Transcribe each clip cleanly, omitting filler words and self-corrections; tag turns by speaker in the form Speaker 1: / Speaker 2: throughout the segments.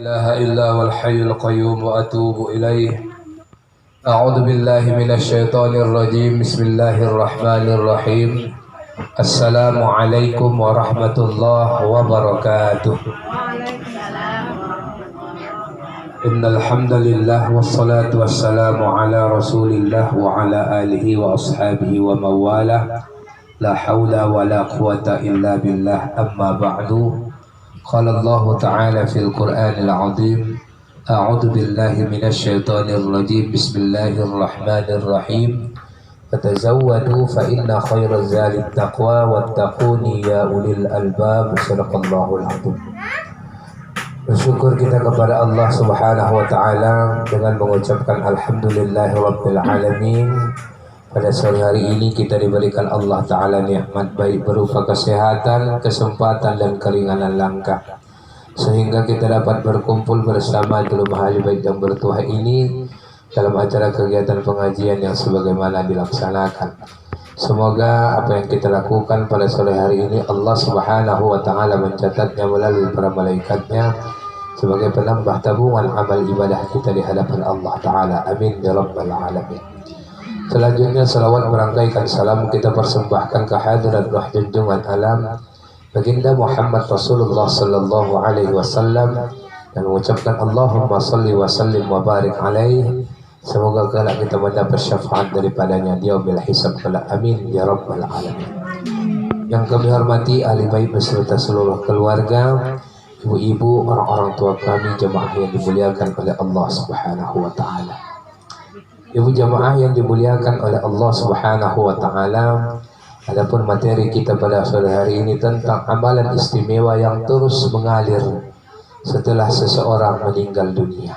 Speaker 1: إله إلا هو الحي القيوم وأتوب إليه. أعوذ بالله من الشيطان الرجيم. بسم الله الرحمن الرحيم. السلام عليكم ورحمة الله وبركاته. إن الحمد لله والصلاة والسلام على رسول الله وعلى آله وأصحابه ومن والاه. لا حول ولا قوة إلا بالله. أما بعد. قال الله تعالى في القرآن العظيم: أعوذ بالله من الشيطان الرجيم. بسم الله الرحمن الرحيم. فتزودوا فإن خير الزاد التقوى واتقوني يا أولي الألباب. صدق الله العظيم. Bersyukur kita kepada Allah Subhanahu wa taala dengan mengucapkan alhamdulillahirabbil alamin. Pada sore hari ini kita diberikan Allah taala nikmat baik berupa kesehatan, kesempatan dan keringanan langkah, sehingga kita dapat berkumpul bersama dalam hari baik yang bertuah ini dalam acara kegiatan pengajian yang sebagaimana dilaksanakan. Semoga apa yang kita lakukan pada sore hari ini Allah Subhanahu wa taala mencatatnya melalui para malaikatnya sebagai penambah tabungan amal ibadah kita di hadapan Allah taala. Amin ya rabbal alamin. Selanjutnya salawat merangkaikan salam kita persembahkan ke hadirat roh junjungan alam baginda Muhammad Rasulullah sallallahu alaihi wasallam dan mengucapkan Allahumma salli wa sallim wa barik alaihi. Semoga kelak kita mendapat syafaat daripadanya di yaumil hisab kelak. Amin ya rabbal alamin. Yang kami hormati ahli bait beserta seluruh keluarga, ibu-ibu, orang-orang tua kami, jemaah yang dimuliakan oleh Allah Subhanahu wa taala. Ibu jemaah yang dimuliakan oleh Allah Subhanahu wa taala, adapun materi kita pada sore hari ini tentang amalan istimewa yang terus mengalir setelah seseorang meninggal dunia.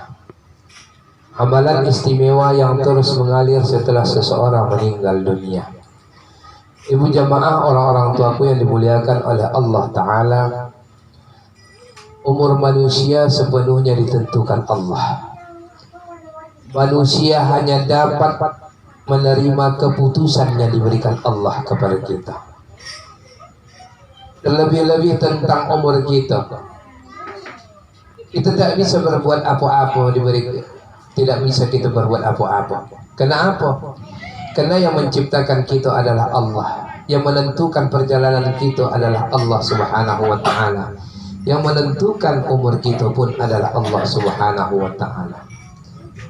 Speaker 1: Amalan istimewa yang terus mengalir setelah seseorang meninggal dunia. Ibu jamaah, orang-orang tuaku yang dimuliakan oleh Allah Ta'ala, umur manusia sepenuhnya ditentukan Allah. Manusia hanya dapat menerima keputusan yang diberikan Allah kepada kita. Terlebih-lebih tentang umur kita. Kita tak bisa berbuat apa-apa tidak bisa kita berbuat apa-apa. Kenapa? Karena yang menciptakan kita adalah Allah. Yang menentukan perjalanan kita adalah Allah Subhanahu wa taala. Yang menentukan umur kita pun adalah Allah Subhanahu wa taala.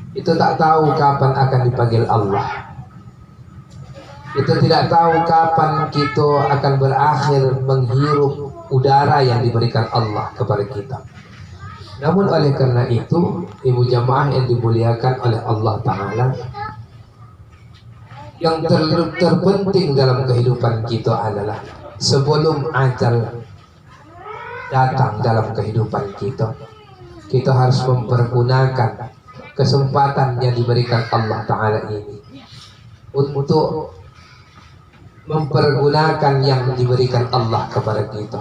Speaker 1: Kita tak tahu kapan akan dipanggil Allah. Kita tidak tahu kapan kita akan berakhir menghirup udara yang diberikan Allah kepada kita. Namun oleh karena itu, ibu jamaah yang dimuliakan oleh Allah Ta'ala, yang terpenting dalam kehidupan kita adalah sebelum ajal datang dalam kehidupan kita, kita harus mempergunakan kesempatan yang diberikan Allah Ta'ala ini untuk mempergunakan yang diberikan Allah kepada kita.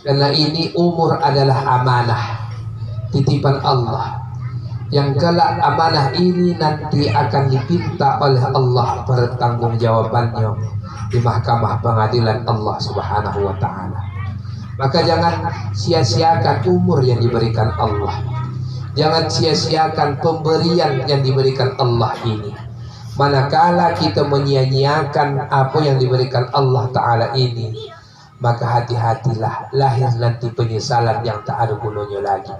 Speaker 1: Karena ini umur adalah amanah, titipan Allah, yang kelak amanah ini nanti akan dipinta oleh Allah pertanggungjawabannya di mahkamah pengadilan Allah Subhanahu wa taala. Maka jangan sia-siakan umur yang diberikan Allah. Jangan sia-siakan pemberian yang diberikan Allah ini. Manakala kita menyia-nyiakan apa yang diberikan Allah taala ini, maka hati-hatilah, lahir nanti penyesalan yang tak ada gunanya lagi.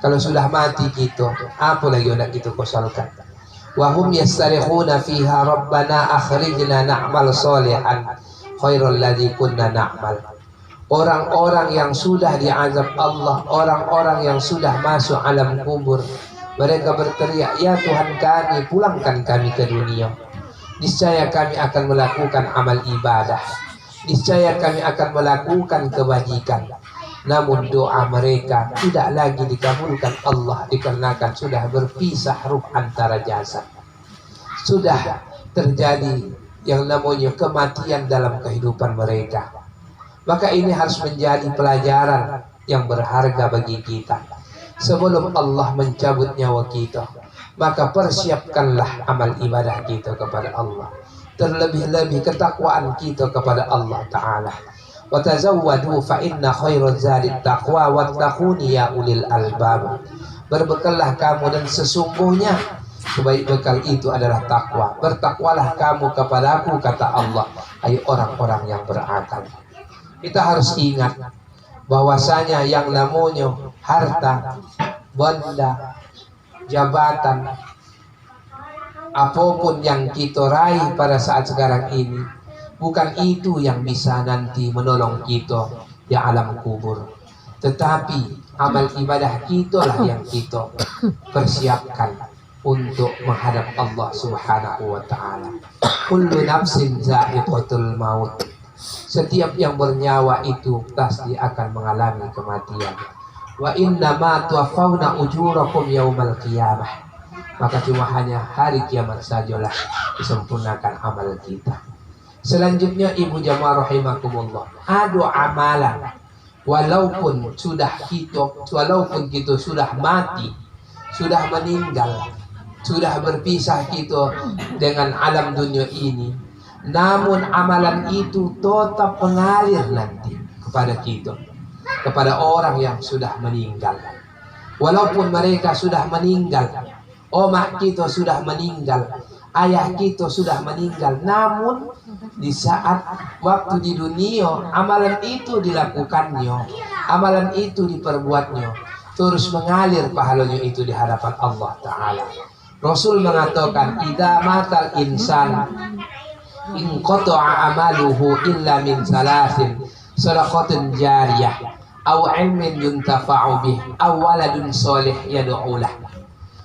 Speaker 1: Kalau sudah mati kita, apa lagi nak kita kosalkan? Wa hum yastarikhuna fiha rabbana akhrijna na'mal shalihan khairal ladzi kunna na'mal. Orang-orang yang sudah diazab Allah, orang-orang yang sudah masuk alam kubur, mereka berteriak, ya Tuhan kami, pulangkan kami ke dunia. Niscaya kami akan melakukan amal ibadah. Niscaya kami akan melakukan kebajikan. Namun doa mereka tidak lagi dikabulkan Allah dikarenakan sudah berpisah ruh antara jasad. Sudah terjadi yang namanya kematian dalam kehidupan mereka. Maka ini harus menjadi pelajaran yang berharga bagi kita. Sebelum Allah mencabut nyawa kita, maka persiapkanlah amal ibadah kita kepada Allah. Terlebih-lebih ketakwaan kita kepada Allah Ta'ala.
Speaker 2: Wa tazawwadu fa inna khairaz zadi taqwa wattaquni ya ulil albab. Berbekallah kamu dan sesungguhnya sebaik bekal itu adalah takwa. Bertakwalah kamu kepadaku, kata Allah, hai orang-orang yang berakal. Kita harus ingat bahwasanya yang namanya harta, benda, jabatan, apapun yang kita raih pada saat sekarang ini, bukan itu yang bisa nanti menolong kita di alam kubur. Tetapi amal ibadah kita lah yang kita persiapkan untuk menghadap Allah Subhanahu wa ta'ala. Kullu nafsin za'iqatul maut. Setiap yang bernyawa itu pasti akan mengalami kematian. Wa inna ma tuwaffawna ujurakum yaumal qiyamah. Maka cuma hanya hari kiamat sajalah disempurnakan amal kita. Selanjutnya ibu jamaah rahimakumullah, ada amalan walaupun kita sudah mati, sudah meninggal, sudah berpisah kita dengan alam dunia ini, namun amalan itu tetap mengalir nanti kepada kita, kepada orang yang sudah meninggal. Walaupun mereka sudah meninggal, omak kita sudah meninggal, ayah kita sudah meninggal, namun di saat waktu di dunia amalan itu dilakukannya, amalan itu diperbuatnya, terus mengalir pahalanya itu di hadapan Allah Ta'ala. Rasul mengatakan, idza matal insan in qata'a amaluhu illa min salasin, sadaqatin jariyah aw ilmin yuntafa'u bih aw waladun sholih yad'u lah.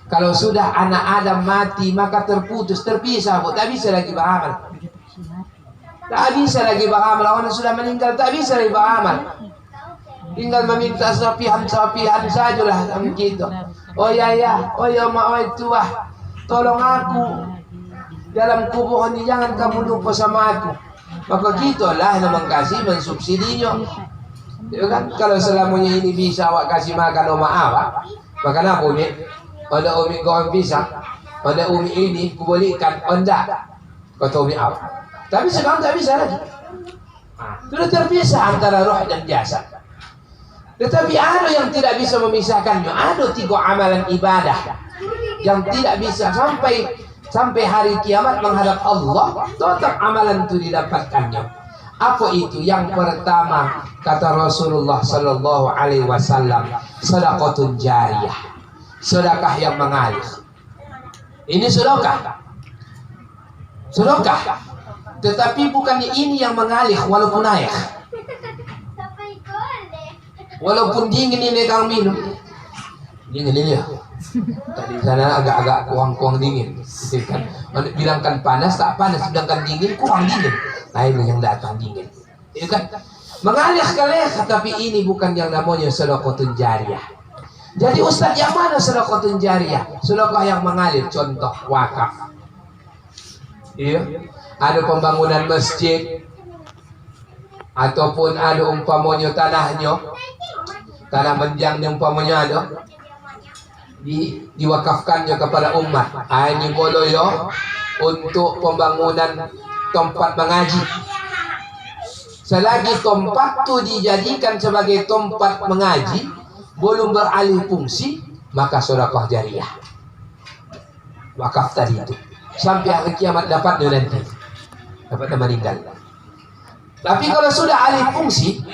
Speaker 2: Kalau sudah anak Adam mati maka terputus, terpisah, tak bisa lagi beramal. Tak bisa lagi beramal. Orang sudah meninggal tak bisa lagi beramal. Tinggal meminta sapihan sajalah kita. Oh ya, oh ya mak, oh tua, tolong aku dalam kubur ini, jangan kamu lupa sama aku. Maka kita lah yang mengkasih, mensubsidinya. Ya kan? Kalau selamanya ini bisa awak kasih makan oma awak, makan apa umi? Ada umi goreng pisang, ada umi ini kubolikan, enggak, kata umi awak. Tapi sekarang tak bisa lagi. Sudah terpisah antara roh dan jasad. Tetapi ada yang tidak bisa memisahkannya. Ada 3 amalan ibadah yang tidak bisa sampai hari kiamat menghadap Allah, tetap amalan itu didapatkannya. Apa itu? Yang pertama, kata Rasulullah Sallallahu Alaihi Wasallam, sedekahun jariyah, sedekah yang mengalir. Ini sedekah, tetapi bukannya ini yang mengalir walaupun air. Walaupun dingin ini kang minum, dingin ini ya. Tadi sana agak kurang dingin, gitu kan? Bilangkan panas tak panas, sedangkan dingin kurang dingin. Nah ini yang datang dingin, itu kan? Mengalir kalah, tapi ini bukan yang namanya sedekahun jariyah. Jadi Ustaz, yang mana sedekahun jariyah? Sedekah yang mengalir, contoh wakaf. Iya, ada pembangunan masjid, ataupun ada umpamanya tanah menjang yang umpamanya ada diwakafkannya kepada umat. Ini boleh ya untuk pembangunan tempat mengaji. Selagi tempat itu dijadikan sebagai tempat mengaji, belum beralih fungsi, maka sedekah jariyah. Wakaf tadi itu sampai hari kiamat dapatnya nanti, dapat meninggal. Tapi kalau sudah alih fungsi,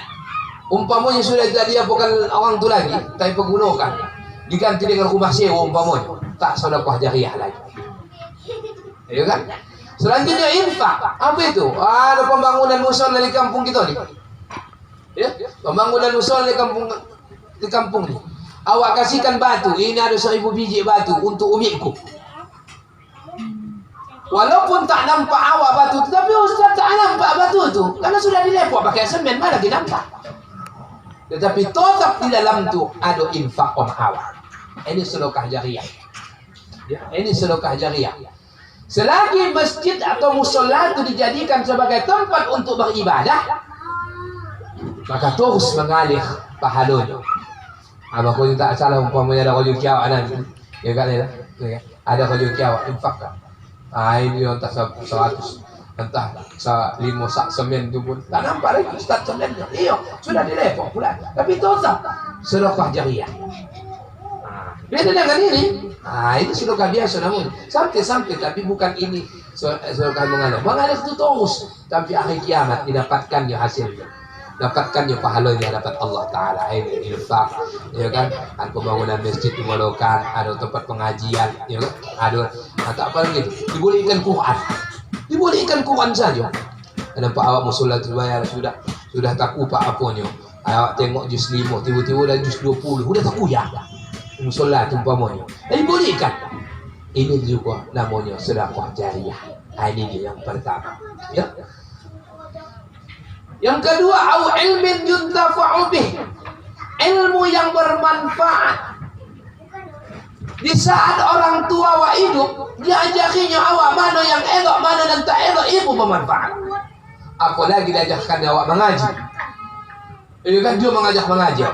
Speaker 2: umpamanya sudah jadi bukan orang itu lagi, tapi pergunakan, diganti dengan rumah sewa umpamanya, tak sedekah jariyah lagi. Ya kan? Selanjutnya infak. Apa itu? Ada pembangunan musola di kampung kita nih. Ya, pembangunan musola di kampung nih. Awak kasihkan batu, ini ada 1000 biji batu untuk umiku. Walaupun tak nampak awak batu, tapi Ustaz tak nampak batu itu, karena sudah dilepok pakai semen, mana lagi nampak. Tetapi tetap di dalam itu ada infak on awak. Ini sedekah jariyah. Ya, ini sedekah jariyah. Selagi masjid atau musola itu dijadikan sebagai tempat untuk beribadah, maka terus mengalir pahalanya. Apa kau tak salah umpamanya ada kayu kiawak nanti, ya kan ya? Ada kayu kiawak infak kan? Ini yang tak 100. entah sa limo sak semen tu pun tak nampak lagi ustaz semennya. Iyo, sudah dilepok pula. Tapi itu tak sedekah jariah. Beda dengan ini. Ini sedekah biasa namun sampai tapi bukan ini sedekah mengalir. Mengalir itu terus sampai akhir kiamat didapatkannya hasilnya. Dapatkannya pahalanya dapat Allah Ta'ala. Ini infak, ya kan? Ada pembangunan masjid dimulakan, ada tempat pengajian, ya kan? Ada atau apa lagi itu? Dibolehkan Quran. Dibolehkan Quran saja. Nampak awak musola terbayar sudah tak kupak apanya. Awak tengok juz 5, tiba-tiba dah juz 20, sudah tak kuyak. Musola tu umpamanya. Dibolehkan. Ini juga namanya sedekah jariah. Ini dia yang pertama. Ya. Yang kedua, au ilmin yuntafa'u bih. Ilmu yang bermanfaat. Di saat orang tua wa hidup, diajakinya awak mana yang elok, mana yang tak elok, itu bermanfaat. Apalagi diajarkan awak mengaji. Ini kan dia mengajak mengaji.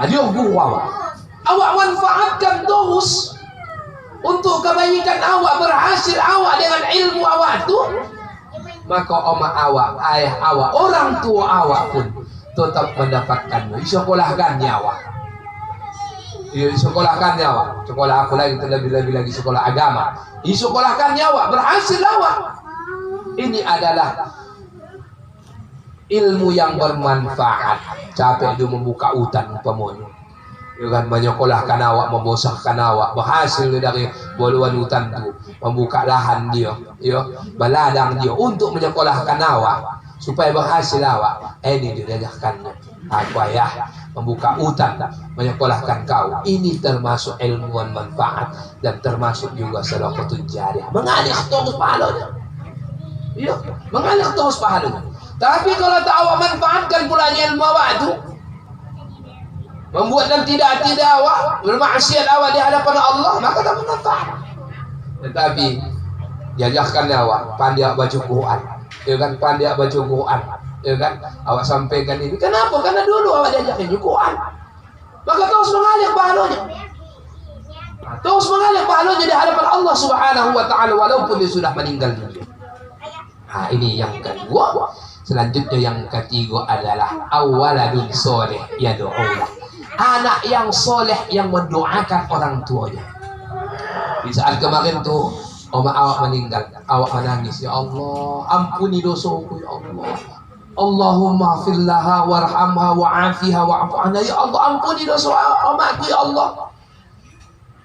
Speaker 2: Dia guru awak. Awak manfaatkan terus untuk kebaikan awak, berhasil awak dengan ilmu awak itu. Maka oma awak, ayah awak, orang tua awak pun tetap mendapatkannya. Disekolahkan nyawa. Disekolahkan nyawa. Sekolah aku lagi terlebih-lebih lagi sekolah agama. Disekolahkan nyawa, berhasil awak. Ini adalah ilmu yang bermanfaat. Capek dia membuka hutan umpamanya. Dengan menyekolahkan awak, membosahkan awak, berhasil dari boluan hutan itu, membuka lahan dia, ya, beladang dia untuk menyekolahkan awak supaya berhasil awak. Ini diajarkannya. Apa ya? Membuka hutan, menyekolahkan kau. Ini termasuk ilmu manfaat dan termasuk juga sedekah jariah. Mengalir terus pahalanya. Ya, mengalir terus pahalanya. Tapi kalau tak awak manfaatkan pula ilmu awak itu, membuat dan tidak awak bermaksiat awak di hadapan Allah, maka tak bermanfaat. Tetapi diajarkan awak pandai baca Quran, ya kan, pandai baca Quran, ya kan, awak sampaikan ini. Kenapa? Karena dulu awak diajarkan Quran, maka terus mengalir pahalanya, terus mengalir pahalanya di hadapan Allah Subhanahu wa Ta'ala walaupun dia sudah meninggal dunia. Ini yang kedua. Selanjutnya yang ketiga adalah awaladun soleh yad'ulah. Anak yang soleh yang mendoakan orang tuanya. Di saat kemarin tuh oma awak meninggal, awak menangis, ya Allah, ampuni dosaku ya Allah. Allahumma fillaha warhamha wa'afiha wa'fu anha. Ya Allah, ampuni dosa omaku ya Allah.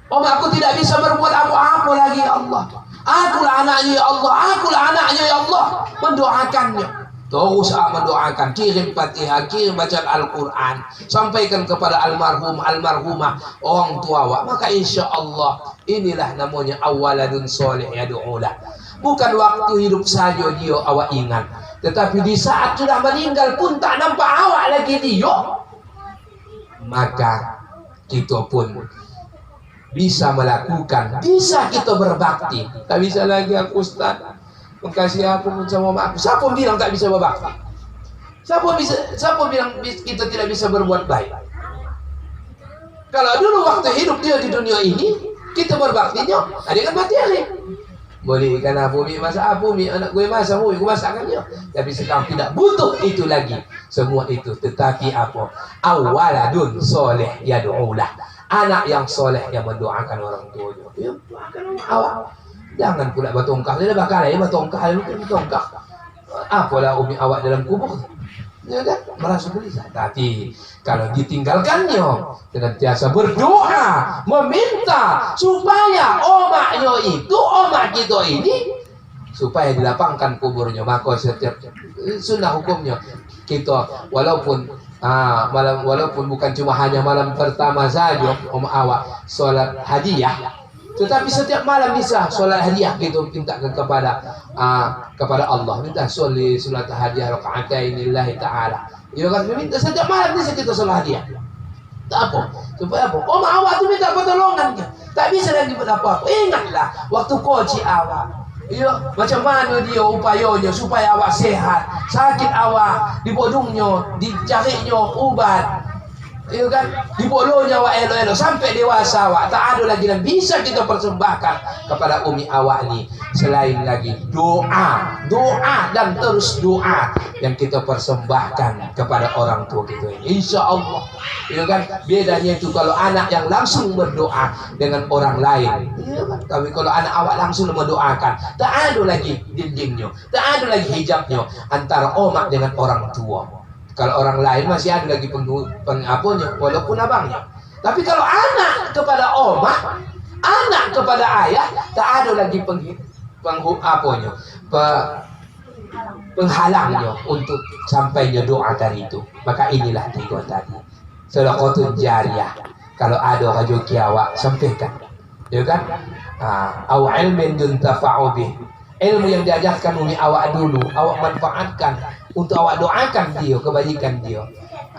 Speaker 2: Omaku tidak bisa berbuat apa-apa lagi ya Allah. Akulah anaknya ya Allah, akulah anaknya ya Allah. Mendoakannya. Terus mendoakan, kirim Fatihah, kirim bacaan Al-Quran, sampaikan kepada almarhum, almarhumah, orang tua awak. Maka insya Allah inilah namanya awaladun soleh yad'ulah. Bukan waktu hidup saja dia awak ingat, tetapi di saat sudah meninggal pun tak nampak awak lagi dia. Maka kita pun bisa melakukan, bisa kita berbakti. Tak bisa lagi aku Ustaz mengasihi aku pun sama aku. Siapa bilang tak bisa berbakti? Siapa bilang kita tidak bisa berbuat baik? Kalau dulu waktu hidup dia di dunia ini, kita berbaktinya, ada kan mati hari. Boleh ikan apa, mi masak apa, mi anak gue masak, gue masakkan dia. Tapi sekarang tidak butuh itu lagi. Semua itu, tetapi apa? Awaladun soleh yad'ulah. Anak yang soleh yang mendoakan orang tuanya. Ya, doakan awak. Jangan pula bertongkar. Dia dah bakal ya bertongkar. Bertongkar. Apalah umi awak dalam kubur. Ya kan? Merasa gelisah. Tapi kalau ditinggalkannya, senantiasa berdoa, meminta supaya omaknya itu, omak kita ini, supaya dilapangkan kuburnya. Maka setiap sunnah hukumnya kita walaupun walaupun bukan cuma hanya malam pertama saja omak awak sholat hadiah, tetapi setiap malam bisa sholat hadiah kita minta kepada Allah, minta sholat hadiah rakaatain lillahi ta'ala. Ya kan, minta setiap malam bisa kita sholat hadiah. Tak apa, supaya apa? Om awak tu minta pertolongannya, tak bisa lagi buat apa-apa. Ingatlah waktu koji awak, ya, macam mana dia upayanya supaya awak sehat, sakit awak, dibodungnya, dicarinya ubat. Iya kan? Di bolonya wa elo-elo sampai dewasa wa tak ada lagi yang bisa kita persembahkan kepada umi awak ni selain lagi doa dan terus doa yang kita persembahkan kepada orang tua kita ini. Insya Allah. Iya kan? Bedanya itu kalau anak yang langsung berdoa dengan orang lain. Iya kan? Tapi kalau anak awak langsung mendoakan, tak ada lagi dindingnya, tak ada lagi hijabnya antara omak dengan orang tua. Kalau orang lain masih ada lagi pengapunya, walaupun abangnya. Tapi kalau anak kepada oma, anak kepada ayah, tak ada lagi penghalangnya untuk sampainya doa tadi itu. Maka inilah tiga tadi. Sedekahun jariyah. Kalau ada rezeki awak sampaikan, ya kan? Au ilmin yuntafa'u bih. Ilmu yang diajarkan umi awak dulu, awak manfaatkan untuk awak doakan dia, kebajikan dia.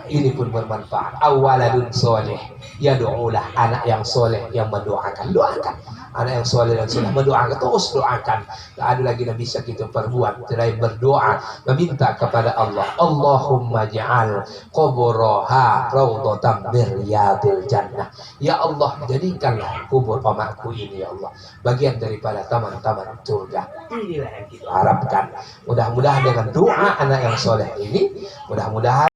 Speaker 2: Ini pun bermanfaat. Awaladun soleh, ya doalah anak yang soleh yang mendoakan. Doakan anak yang soleh dan soleh mendoakan, terus doakan. Tak ada lagi yang bisa kita perbuat selain berdoa, meminta kepada Allah. Allahumma ja'al quburaha raudhatan min riyadil jannah. Ya Allah, jadikanlah kubur omakku ini ya Allah bagian daripada taman-taman surga. Inilah yang kita harapkan. Mudah-mudahan dengan doa anak yang soleh ini, mudah-mudahan